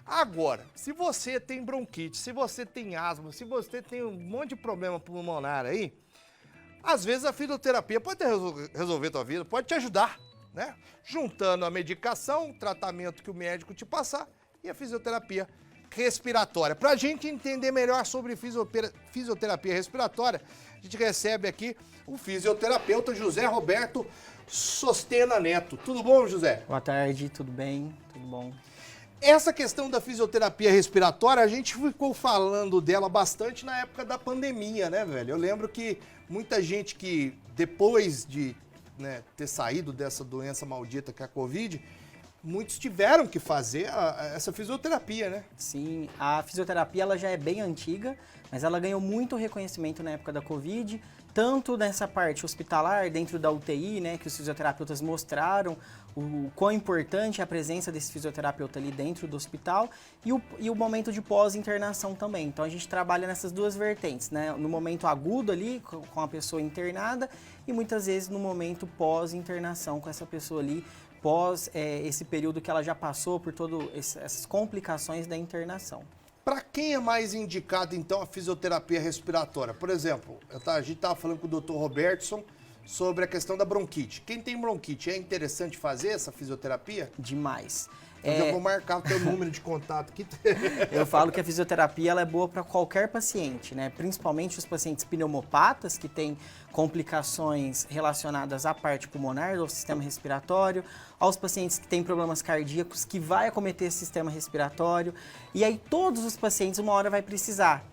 Agora, se você tem bronquite, se você tem asma, se você tem um monte de problema pulmonar aí, às vezes a fisioterapia pode resolver tua vida, pode te ajudar, né? Juntando a medicação, o tratamento que o médico te passar e a fisioterapia respiratória. Para a gente entender melhor sobre fisioterapia respiratória, a gente recebe aqui o fisioterapeuta José Roberto Sostena Neto. Tudo bom, José? Boa tarde, tudo bem? Tudo bom? Essa questão da fisioterapia respiratória, a gente ficou falando dela bastante na época da pandemia, né, velho? Eu lembro que muita gente que, depois de ter saído dessa doença maldita que é a Covid, muitos tiveram que fazer essa fisioterapia, né? Sim, a fisioterapia ela já é bem antiga, mas ela ganhou muito reconhecimento na época da Covid, tanto nessa parte hospitalar, dentro da UTI, né, que os fisioterapeutas mostraram o quão importante é a presença desse fisioterapeuta ali dentro do hospital e o momento de pós-internação também. Então a gente trabalha nessas duas vertentes, né, no momento agudo ali com a pessoa internada e muitas vezes no momento pós-internação com essa pessoa ali, pós esse período que ela já passou por todas essas complicações da internação. Para quem é mais indicado, então, a fisioterapia respiratória? Por exemplo, a gente estava falando com o Dr. Robertson sobre a questão da bronquite. Quem tem bronquite, é interessante fazer essa fisioterapia? Demais. Eu já vou marcar o teu número de contato aqui. Eu falo que a fisioterapia ela é boa para qualquer paciente, né? Principalmente os pacientes pneumopatas, que têm complicações relacionadas à parte pulmonar, ao sistema respiratório, aos pacientes que têm problemas cardíacos, que vai acometer esse sistema respiratório. E aí todos os pacientes, uma hora vai precisar.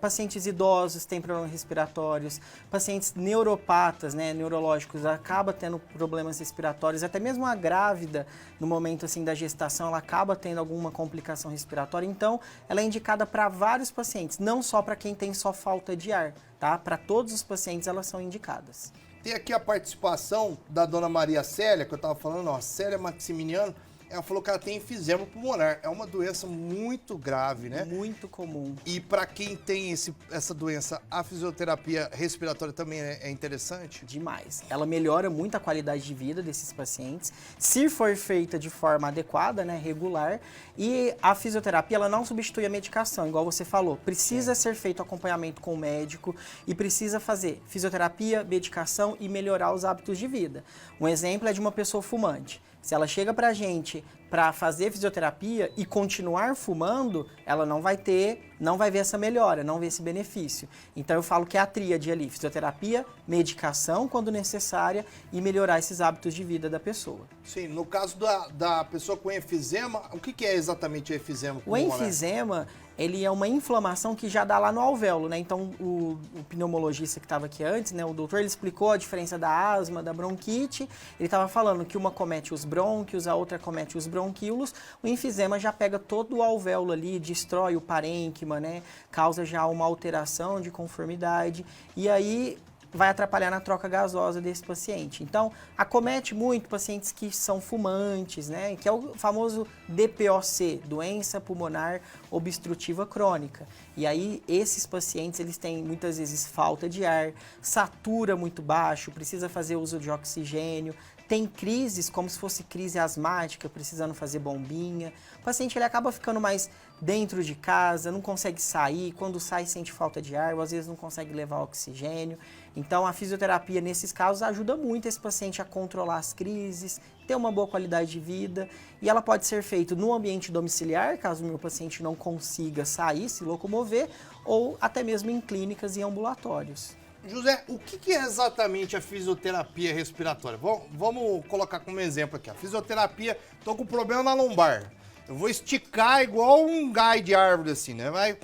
Pacientes idosos têm problemas respiratórios, pacientes neuropatas, né, neurológicos, acaba tendo problemas respiratórios, até mesmo a grávida, no momento assim da gestação, ela acaba tendo alguma complicação respiratória, então ela é indicada para vários pacientes, não só para quem tem só falta de ar, tá? Para todos os pacientes elas são indicadas. Tem aqui a participação da dona Maria Célia, que eu estava falando, ó, Célia Maximiliano. Ela falou que ela tem enfisema pulmonar. É uma doença muito grave, né? Muito comum. E para quem tem essa doença, a fisioterapia respiratória também é interessante? Demais. Ela melhora muito a qualidade de vida desses pacientes, se for feita de forma adequada, né, regular. E a fisioterapia, ela não substitui a medicação, igual você falou. Precisa ser feito acompanhamento com o médico e precisa fazer fisioterapia, medicação e melhorar os hábitos de vida. Um exemplo é de uma pessoa fumante. Se ela chega pra gente para fazer fisioterapia e continuar fumando, ela não vai ver essa melhora, não ver esse benefício. Então eu falo que é a tríade ali, fisioterapia, medicação quando necessária e melhorar esses hábitos de vida da pessoa. Sim, no caso da pessoa com enfisema, o que é exatamente o enfisema pulmonar? O enfisema, ele é uma inflamação que já dá lá no alvéolo, né? Então, o pneumologista que estava aqui antes, né, o doutor, ele explicou a diferença da asma, da bronquite. Ele estava falando que uma comete os brônquios, a outra comete os bronquíolos. O enfisema já pega todo o alvéolo ali, destrói o parênquima, né? Causa já uma alteração de conformidade. E aí vai atrapalhar na troca gasosa desse paciente. Então, acomete muito pacientes que são fumantes, né? Que é o famoso DPOC, doença pulmonar obstrutiva crônica. E aí, esses pacientes, eles têm muitas vezes falta de ar, satura muito baixo, precisa fazer uso de oxigênio, tem crises como se fosse crise asmática, precisando fazer bombinha. O paciente ele acaba ficando mais dentro de casa, não consegue sair, quando sai sente falta de ar, ou às vezes não consegue levar oxigênio. Então a fisioterapia nesses casos ajuda muito esse paciente a controlar as crises, ter uma boa qualidade de vida, e ela pode ser feita no ambiente domiciliar, caso o meu paciente não consiga sair, se locomover, ou até mesmo em clínicas e ambulatórios. José, o que é exatamente a fisioterapia respiratória? Vamos colocar como exemplo aqui. A fisioterapia, tô com problema na lombar. Eu vou esticar igual um gai de árvore assim, né? Vai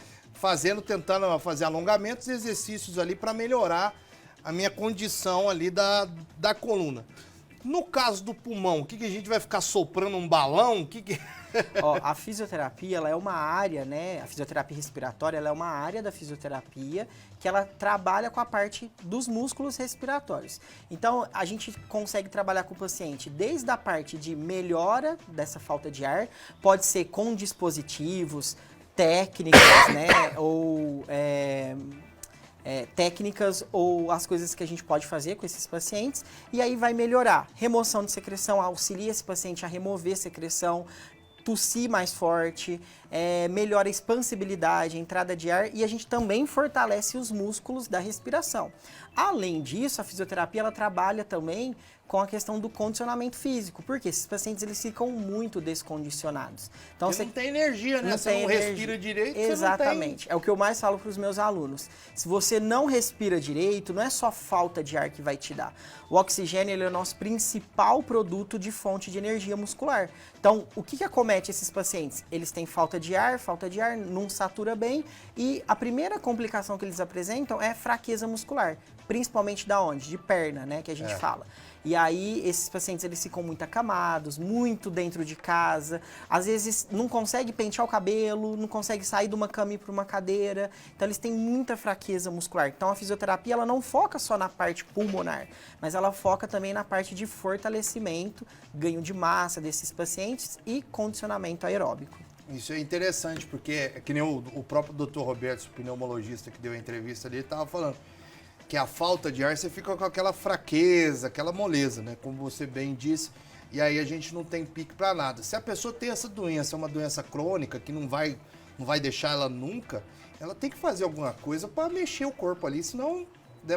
tentando fazer alongamentos e exercícios ali para melhorar a minha condição ali da coluna. No caso do pulmão, o que a gente vai ficar soprando um balão? Ó, a fisioterapia, ela é uma área, né? A fisioterapia respiratória, ela é uma área da fisioterapia que ela trabalha com a parte dos músculos respiratórios. Então, a gente consegue trabalhar com o paciente desde a parte de melhora dessa falta de ar, pode ser com dispositivos, técnicas, né? Ou técnicas ou as coisas que a gente pode fazer com esses pacientes, e aí vai melhorar. Remoção de secreção, auxilia esse paciente a remover secreção, tossir mais forte, melhora a expansibilidade, a entrada de ar e a gente também fortalece os músculos da respiração. Além disso, a fisioterapia ela trabalha também com a questão do condicionamento físico, porque esses pacientes eles ficam muito descondicionados. Então você não tem energia, né? Você não respira direito, exatamente. Você não tem... É o que eu mais falo para os meus alunos. Se você não respira direito, não é só falta de ar que vai te dar. O oxigênio ele é o nosso principal produto de fonte de energia muscular. Então, o que acomete esses pacientes? Eles têm falta de ar, não satura bem e a primeira complicação que eles apresentam é fraqueza muscular, principalmente da onde? De perna, né, que a gente fala. E aí, esses pacientes, eles ficam muito acamados, muito dentro de casa. Às vezes, não consegue pentear o cabelo, não consegue sair de uma cama e ir para uma cadeira. Então, eles têm muita fraqueza muscular. Então, a fisioterapia, ela não foca só na parte pulmonar, mas ela foca também na parte de fortalecimento, ganho de massa desses pacientes e condicionamento aeróbico. Isso é interessante, porque é que nem o próprio Dr. Roberto, o pneumologista que deu a entrevista ali, estava falando que a falta de ar, você fica com aquela fraqueza, aquela moleza, né? Como você bem disse, e aí a gente não tem pique para nada. Se a pessoa tem essa doença, é uma doença crônica, que não vai deixar ela nunca, ela tem que fazer alguma coisa para mexer o corpo ali, senão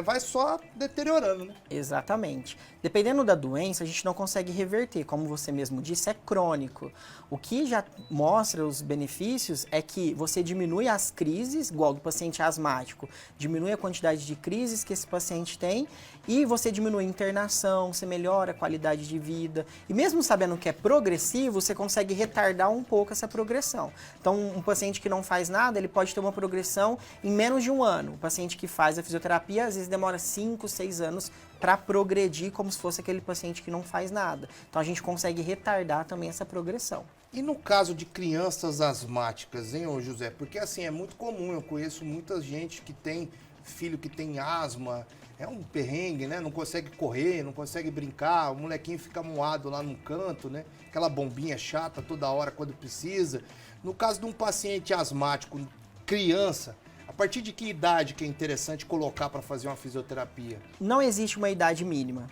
vai só deteriorando, né? Exatamente. Dependendo da doença, a gente não consegue reverter. Como você mesmo disse, é crônico. O que já mostra os benefícios é que você diminui as crises, igual do paciente asmático, diminui a quantidade de crises que esse paciente tem e você diminui a internação, você melhora a qualidade de vida. E mesmo sabendo que é progressivo, você consegue retardar um pouco essa progressão. Então, um paciente que não faz nada, ele pode ter uma progressão em menos de um ano. O paciente que faz a fisioterapia, às vezes demora 5, 6 anos para progredir como se fosse aquele paciente que não faz nada. Então a gente consegue retardar também essa progressão. E no caso de crianças asmáticas, hein, ô José? Porque assim, é muito comum, eu conheço muita gente que tem filho que tem asma, é um perrengue, né? Não consegue correr, não consegue brincar, o molequinho fica moado lá num canto, né? Aquela bombinha chata toda hora quando precisa. No caso de um paciente asmático, criança, a partir de que idade que é interessante colocar para fazer uma fisioterapia? Não existe uma idade mínima.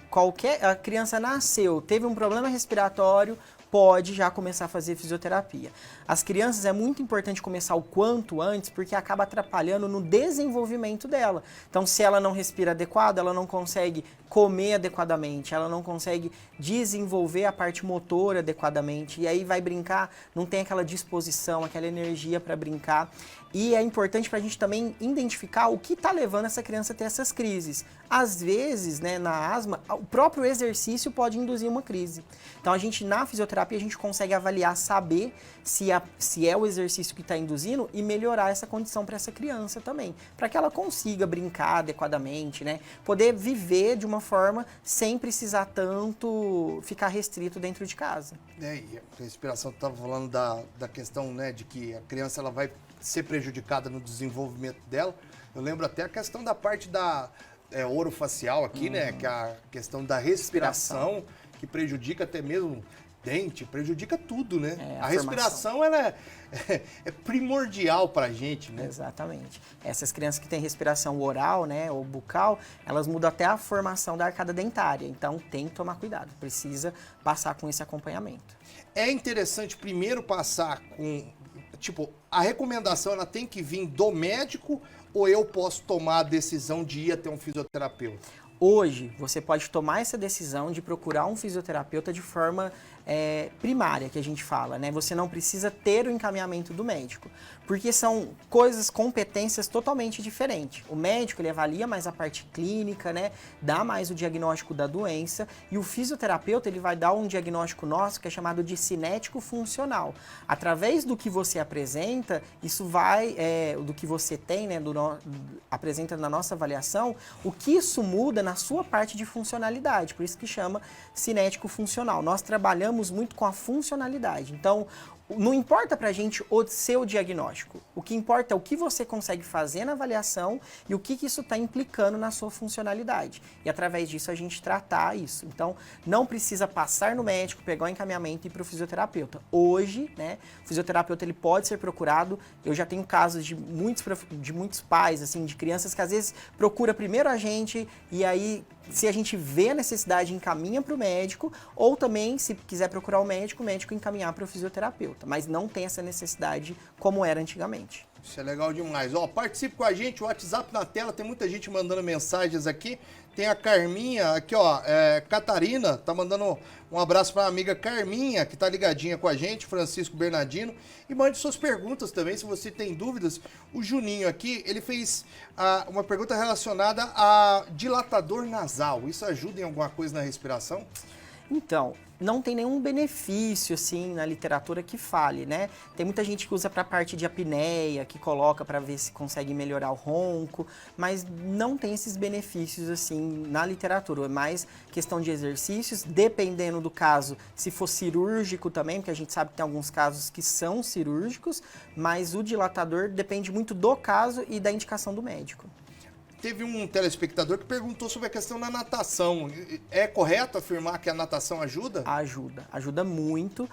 A criança nasceu, teve um problema respiratório, pode já começar a fazer fisioterapia. As crianças é muito importante começar o quanto antes, porque acaba atrapalhando no desenvolvimento dela. Então, se ela não respira adequado, ela não consegue comer adequadamente, ela não consegue desenvolver a parte motora adequadamente, e aí vai brincar, não tem aquela disposição, aquela energia para brincar. E é importante para a gente também identificar o que está levando essa criança a ter essas crises. Às vezes, né, na asma, o próprio exercício pode induzir uma crise. Então, na fisioterapia, a gente consegue avaliar, saber se é o exercício que está induzindo e melhorar essa condição para essa criança também. Para que ela consiga brincar adequadamente, né? Poder viver de uma forma sem precisar tanto ficar restrito dentro de casa. E a respiração, estava falando da questão, né, de que a criança ela vai ser prejudicada no desenvolvimento dela. Eu lembro até a questão da parte da orofacial aqui, né, que é a questão da respiração, que prejudica até mesmo dente, prejudica tudo, né? A respiração ela é primordial pra gente, né? Exatamente. Essas crianças que têm respiração oral, né, ou bucal, elas mudam até a formação da arcada dentária. Então tem que tomar cuidado, precisa passar com esse acompanhamento. É interessante primeiro passar com, tipo, a recomendação ela tem que vir do médico ou eu posso tomar a decisão de ir até um fisioterapeuta? Hoje, você pode tomar essa decisão de procurar um fisioterapeuta de forma primária, que a gente fala, né? Você não precisa ter o encaminhamento do médico, porque são competências totalmente diferentes. O médico, ele avalia mais a parte clínica, né? Dá mais o diagnóstico da doença, e o fisioterapeuta, ele vai dar um diagnóstico nosso que é chamado de cinético funcional. Através do que você apresenta, isso vai, do que você tem, né? Apresenta na nossa avaliação, o que isso muda na sua parte de funcionalidade, por isso que chama cinético funcional. Nós trabalhamos muito com a funcionalidade, então não importa pra gente o seu diagnóstico, o que importa é o que você consegue fazer na avaliação e o que isso está implicando na sua funcionalidade. E através disso a gente tratar isso. Então não precisa passar no médico, pegar o encaminhamento e ir para o fisioterapeuta. Hoje, né, o fisioterapeuta ele pode ser procurado. Eu já tenho casos de muitos pais, assim, de crianças que às vezes procura primeiro a gente e aí se a gente vê a necessidade encaminha para o médico ou também se quiser procurar o médico encaminhar para o fisioterapeuta. fisioterapeuta, mas não tem essa necessidade como era antigamente. Isso é legal demais. Ó, participe com a gente, o WhatsApp na tela, tem muita gente mandando mensagens aqui. Tem a Carminha, aqui ó, Catarina, tá mandando um abraço para a amiga Carminha, que tá ligadinha com a gente, Francisco Bernardino. E mande suas perguntas também, se você tem dúvidas. O Juninho aqui, ele fez uma pergunta relacionada a dilatador nasal. Isso ajuda em alguma coisa na respiração? Então, não tem nenhum benefício, assim, na literatura que fale, né? Tem muita gente que usa para a parte de apneia, que coloca para ver se consegue melhorar o ronco, mas não tem esses benefícios, assim, na literatura. É mais questão de exercícios, dependendo do caso, se for cirúrgico também, porque a gente sabe que tem alguns casos que são cirúrgicos, mas o dilatador depende muito do caso e da indicação do médico. Teve um telespectador que perguntou sobre a questão da natação. É correto afirmar que a natação ajuda? Ajuda muito.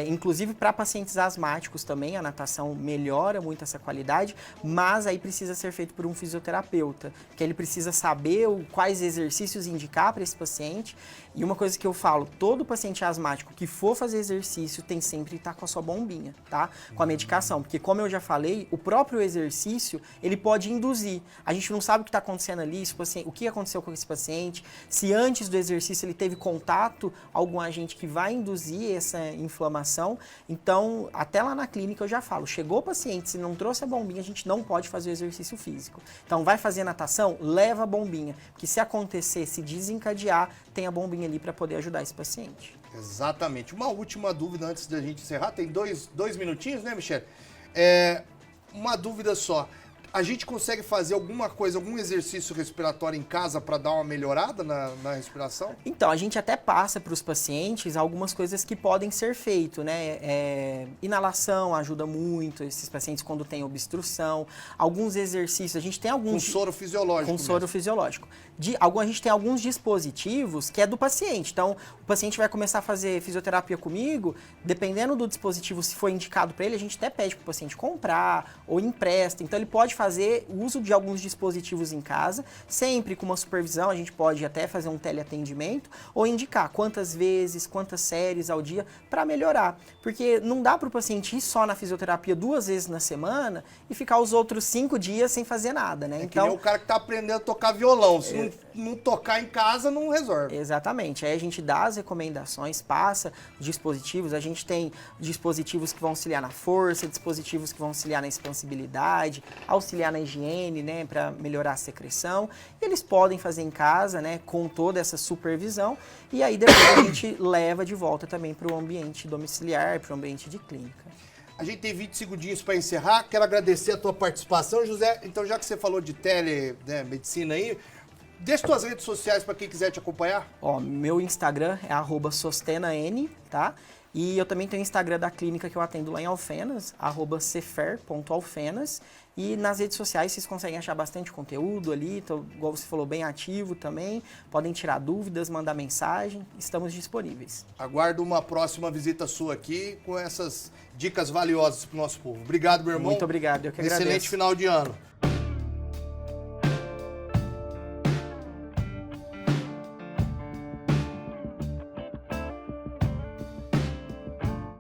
Inclusive para pacientes asmáticos também, a natação melhora muito essa qualidade, mas aí precisa ser feito por um fisioterapeuta, que ele precisa saber quais exercícios indicar para esse paciente. E uma coisa que eu falo, todo paciente asmático que for fazer exercício tem sempre que estar com a sua bombinha, tá? Com a medicação, porque como eu já falei, o próprio exercício, ele pode induzir. A gente não sabe o que está acontecendo ali, o que aconteceu com esse paciente, se antes do exercício ele teve contato com algum agente que vai induzir essa inflamação. Então, até lá na clínica eu já falo, chegou o paciente, se não trouxe a bombinha, a gente não pode fazer o exercício físico. Então, vai fazer natação? Leva a bombinha, porque se acontecer, se desencadear, tem a bombinha ali para poder ajudar esse paciente. Exatamente. Uma última dúvida antes da gente encerrar, tem dois minutinhos, né, Michele? Uma dúvida só. A gente consegue fazer alguma coisa, algum exercício respiratório em casa para dar uma melhorada na respiração? Então, a gente até passa para os pacientes algumas coisas que podem ser feitas, né? Inalação ajuda muito esses pacientes quando tem obstrução. Alguns exercícios, a gente tem alguns... Com soro fisiológico. Com soro fisiológico. A gente tem alguns dispositivos que é do paciente. Então, o paciente vai começar a fazer fisioterapia comigo, dependendo do dispositivo, se for indicado para ele, a gente até pede para o paciente comprar ou empresta. Então, ele pode fazer uso de alguns dispositivos em casa, sempre com uma supervisão, a gente pode até fazer um teleatendimento ou indicar quantas vezes, quantas séries ao dia para melhorar. Porque não dá para o paciente ir só na fisioterapia 2 vezes na semana e ficar os outros 5 dias sem fazer nada, né? Então, que nem o cara que tá aprendendo a tocar violão, se não tocar em casa, não resolve. Exatamente, aí a gente dá as recomendações, passa dispositivos, a gente tem dispositivos que vão auxiliar na força, dispositivos que vão auxiliar na expansibilidade, auxiliar na higiene, né, para melhorar a secreção. E eles podem fazer em casa, né, com toda essa supervisão, e aí depois a gente leva de volta também para o ambiente domiciliar, para o ambiente de clínica. A gente tem 20 segundinhos para encerrar. Quero agradecer a tua participação, José. Então, já que você falou de telemedicina aí, deixa tuas redes sociais para quem quiser te acompanhar. Meu Instagram é @sostenan, tá? E eu também tenho o Instagram da clínica que eu atendo lá em Alfenas, @cefer.alfenas. E nas redes sociais vocês conseguem achar bastante conteúdo ali, tô, igual você falou, bem ativo também. Podem tirar dúvidas, mandar mensagem, estamos disponíveis. Aguardo uma próxima visita sua aqui com essas dicas valiosas para o nosso povo. Obrigado, meu irmão. Muito obrigado, eu que agradeço. Excelente final de ano.